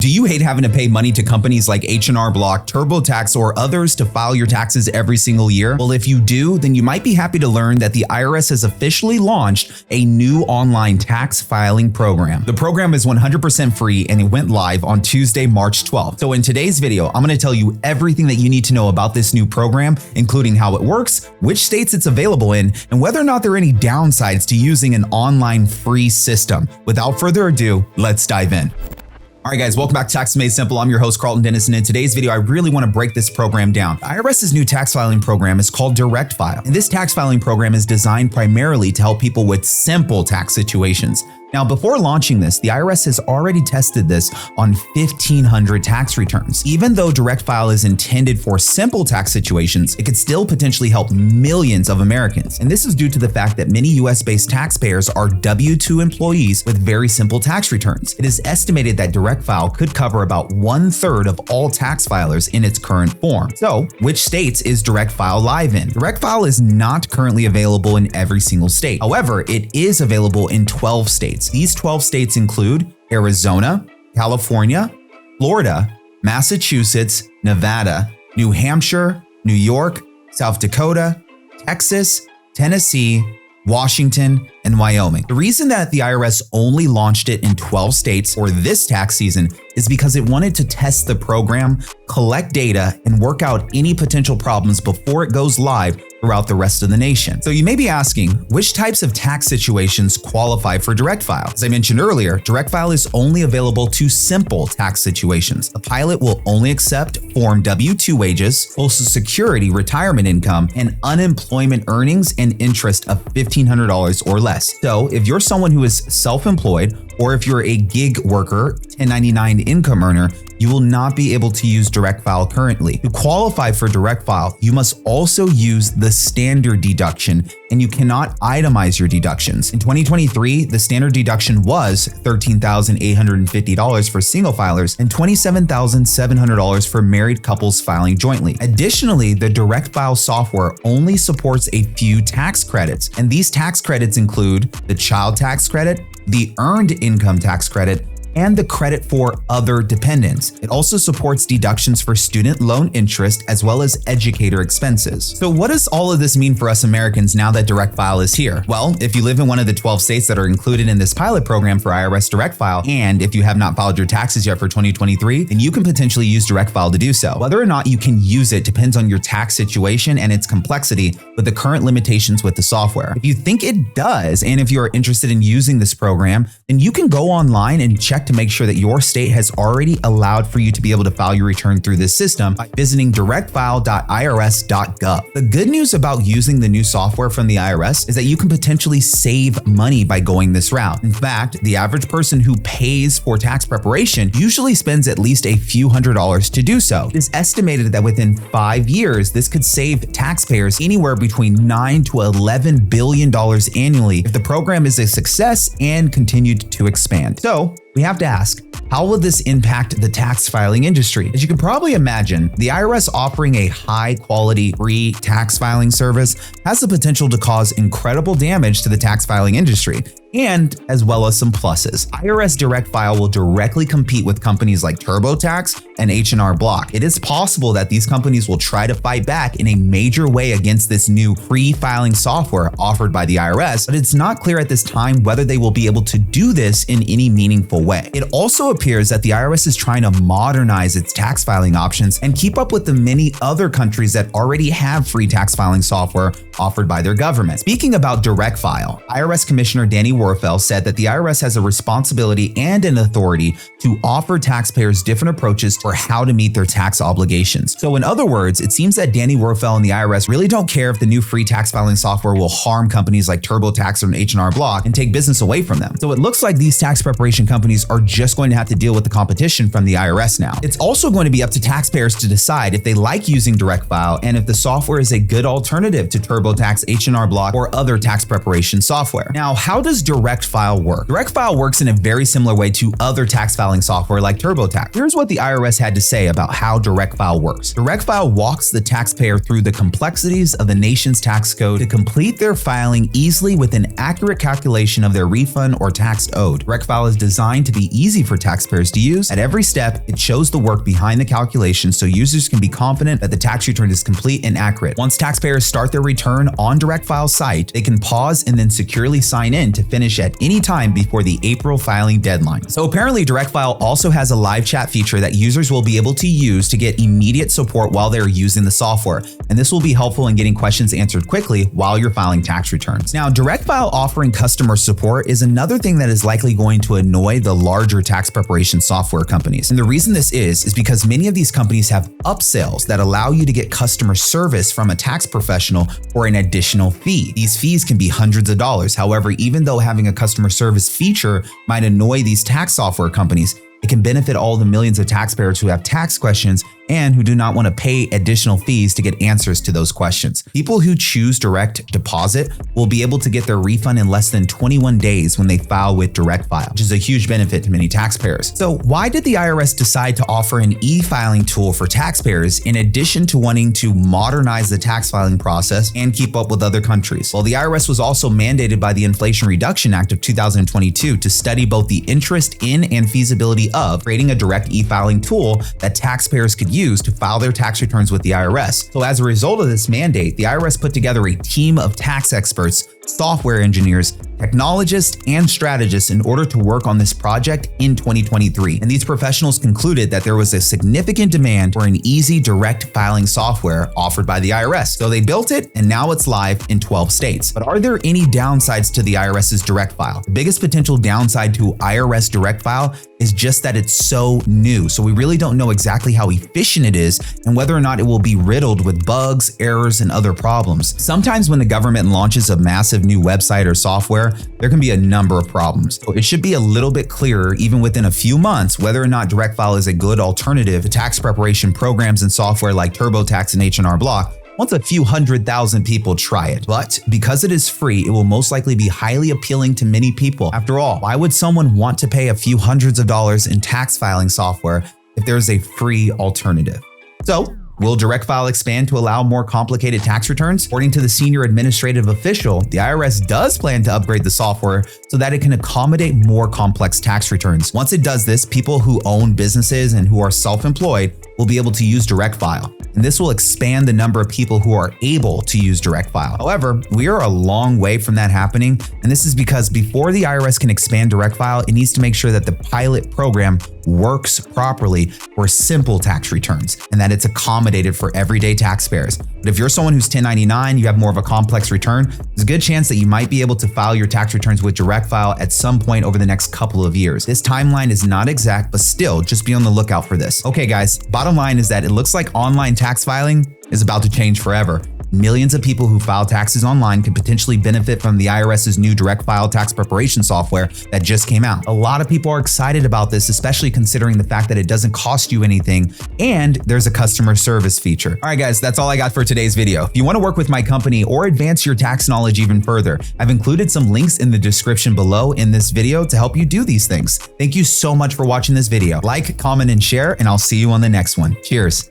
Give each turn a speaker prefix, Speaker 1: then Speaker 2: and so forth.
Speaker 1: Do you hate having to pay money to companies like H&R Block, TurboTax, or others to file your taxes every single year? Well, if you do, then you might be happy to learn that the IRS has officially launched a new online tax filing program. The program is 100% free and it went live on Tuesday, March 12th. So in today's video, I'm going to tell you everything that you need to know about this new program, including how it works, which states it's available in, and whether or not there are any downsides to using an online free system. Without further ado, let's dive in. All right, guys, welcome back to Tax Made Simple. I'm your host, Karlton, and in today's video, I really want to break this program down. The IRS's new tax filing program is called Direct File, and this tax filing program is designed primarily to help people with simple tax situations. Now, before launching this, the IRS has already tested this on 1,500 tax returns. Even though Direct File is intended for simple tax situations, it could still potentially help millions of Americans. And this is due to the fact that many US-based taxpayers are W-2 employees with very simple tax returns. It is estimated that Direct File could cover about 1/3 of all tax filers in its current form. So, which states is Direct File live in? Direct File is not currently available in every single state. However, it is available in 12 states. These 12 states include Arizona, California, Florida, Massachusetts, Nevada, New Hampshire, New York, South Dakota, Texas, Tennessee, Washington, and Wyoming. The reason that the IRS only launched it in 12 states for this tax season is because it wanted to test the program, collect data, and work out any potential problems before it goes live throughout the rest of the nation. So you may be asking, which types of tax situations qualify for Direct File? As I mentioned earlier, Direct File is only available to simple tax situations. The pilot will only accept Form W-2 wages, Social Security retirement income, and unemployment earnings and interest of $1,500 or less. So if you're someone who is self-employed, or if you're a gig worker, 1099 income earner, you will not be able to use Direct File currently. To qualify for Direct File, you must also use the standard deduction, and you cannot itemize your deductions. In 2023, the standard deduction was $13,850 for single filers and $27,700 for married couples filing jointly. Additionally, the Direct File software only supports a few tax credits, and these tax credits include the child tax credit, the earned income tax credit, and the credit for other dependents. It also supports deductions for student loan interest as well as educator expenses. So what does all of this mean for us Americans now that Direct File is here? Well, if you live in one of the 12 states that are included in this pilot program for IRS Direct File, and if you have not filed your taxes yet for 2023, then you can potentially use Direct File to do so. Whether or not you can use it depends on your tax situation and its complexity with the current limitations with the software. If you think it does, and if you are interested in using this program, then you can go online and check to make sure that your state has already allowed for you to be able to file your return through this system by visiting directfile.irs.gov. The good news about using the new software from the IRS is that you can potentially save money by going this route. In fact, the average person who pays for tax preparation usually spends at least a few $100s to do so. It is estimated that within 5 years, this could save taxpayers anywhere between $9 to $11 billion annually if the program is a success and continued to expand. So, we have to ask, how will this impact the tax filing industry? As you can probably imagine, the IRS offering a high-quality free tax filing service has the potential to cause incredible damage to the tax filing industry, and as well as some pluses. IRS Direct File will directly compete with companies like TurboTax and H&R Block. It is possible that these companies will try to fight back in a major way against this new free filing software offered by the IRS, but it's not clear at this time whether they will be able to do this in any meaningful way. It also appears that the IRS is trying to modernize its tax filing options and keep up with the many other countries that already have free tax filing software offered by their government. Speaking about Direct File, IRS Commissioner Danny Werfel said that the IRS has a responsibility and an authority to offer taxpayers different approaches for how to meet their tax obligations. So in other words, it seems that Danny Werfel and the IRS really don't care if the new free tax filing software will harm companies like TurboTax or H&R Block and take business away from them. So it looks like these tax preparation companies are just going to have to deal with the competition from the IRS now. It's also going to be up to taxpayers to decide if they like using Direct File and if the software is a good alternative to TurboTax, H&R Block, or other tax preparation software. Now, how does Direct File work? Direct File works in a very similar way to other tax filing software like TurboTax. Here's what the IRS had to say about how Direct File works. Direct File walks the taxpayer through the complexities of the nation's tax code to complete their filing easily with an accurate calculation of their refund or tax owed. Direct File is designed to be easy for taxpayers to use. At every step, it shows the work behind the calculation so users can be confident that the tax return is complete and accurate. Once taxpayers start their return on Direct File's site, they can pause and then securely sign in to finish at any time before the April filing deadline. So apparently Direct File also has a live chat feature that users will be able to use to get immediate support while they're using the software. And this will be helpful in getting questions answered quickly while you're filing tax returns. Now, Direct File offering customer support is another thing that is likely going to annoy the larger tax preparation software companies. And the reason this is because many of these companies have upsells that allow you to get customer service from a tax professional for an additional fee. These fees can be hundreds of dollars. However, even though having a customer service feature might annoy these tax software companies, it can benefit all the millions of taxpayers who have tax questions and who do not want to pay additional fees to get answers to those questions. People who choose direct deposit will be able to get their refund in less than 21 days when they file with Direct File, which is a huge benefit to many taxpayers. So why did the IRS decide to offer an e-filing tool for taxpayers in addition to wanting to modernize the tax filing process and keep up with other countries? Well, the IRS was also mandated by the Inflation Reduction Act of 2022 to study both the interest in and feasibility of creating a direct e-filing tool that taxpayers could use to file their tax returns with the IRS. So as a result of this mandate, the IRS put together a team of tax experts, software engineers, technologists, and strategists in order to work on this project in 2023. And these professionals concluded that there was a significant demand for an easy direct filing software offered by the IRS. So they built it, and now it's live in 12 states. But are there any downsides to the IRS's Direct File? The biggest potential downside to IRS Direct File is just that it's so new. So we really don't know exactly how efficient it is and whether or not it will be riddled with bugs, errors, and other problems. Sometimes when the government launches a massive new website or software, there can be a number of problems. So it should be a little bit clearer, even within a few months, whether or not Direct File is a good alternative to tax preparation programs and software like TurboTax and H&R Block once a few 100,000 people try it. But because it is free, it will most likely be highly appealing to many people. After all, why would someone want to pay a few hundreds of dollars in tax filing software if there's a free alternative? So, will Direct File expand to allow more complicated tax returns? According to the senior administrative official, the IRS does plan to upgrade the software so that it can accommodate more complex tax returns. Once it does this, people who own businesses and who are self-employed will be able to use Direct File. And this will expand the number of people who are able to use Direct File. However, we are a long way from that happening. And this is because before the IRS can expand Direct File, it needs to make sure that the pilot program works properly for simple tax returns and that it's accommodated for everyday taxpayers. But if you're someone who's 1099, you have more of a complex return, there's a good chance that you might be able to file your tax returns with Direct File at some point over the next couple of years. This timeline is not exact, but still, just be on the lookout for this. Okay guys, bottom line is that it looks like online tax filing is about to change forever. Millions of people who file taxes online could potentially benefit from the IRS's new Direct File tax preparation software that just came out. A lot of people are excited about this, especially considering the fact that it doesn't cost you anything and there's a customer service feature. All right, guys, that's all I got for today's video. If you want to work with my company or advance your tax knowledge even further, I've included some links in the description below in this video to help you do these things. Thank you so much for watching this video. Like, comment, and share, and I'll see you on the next one. Cheers.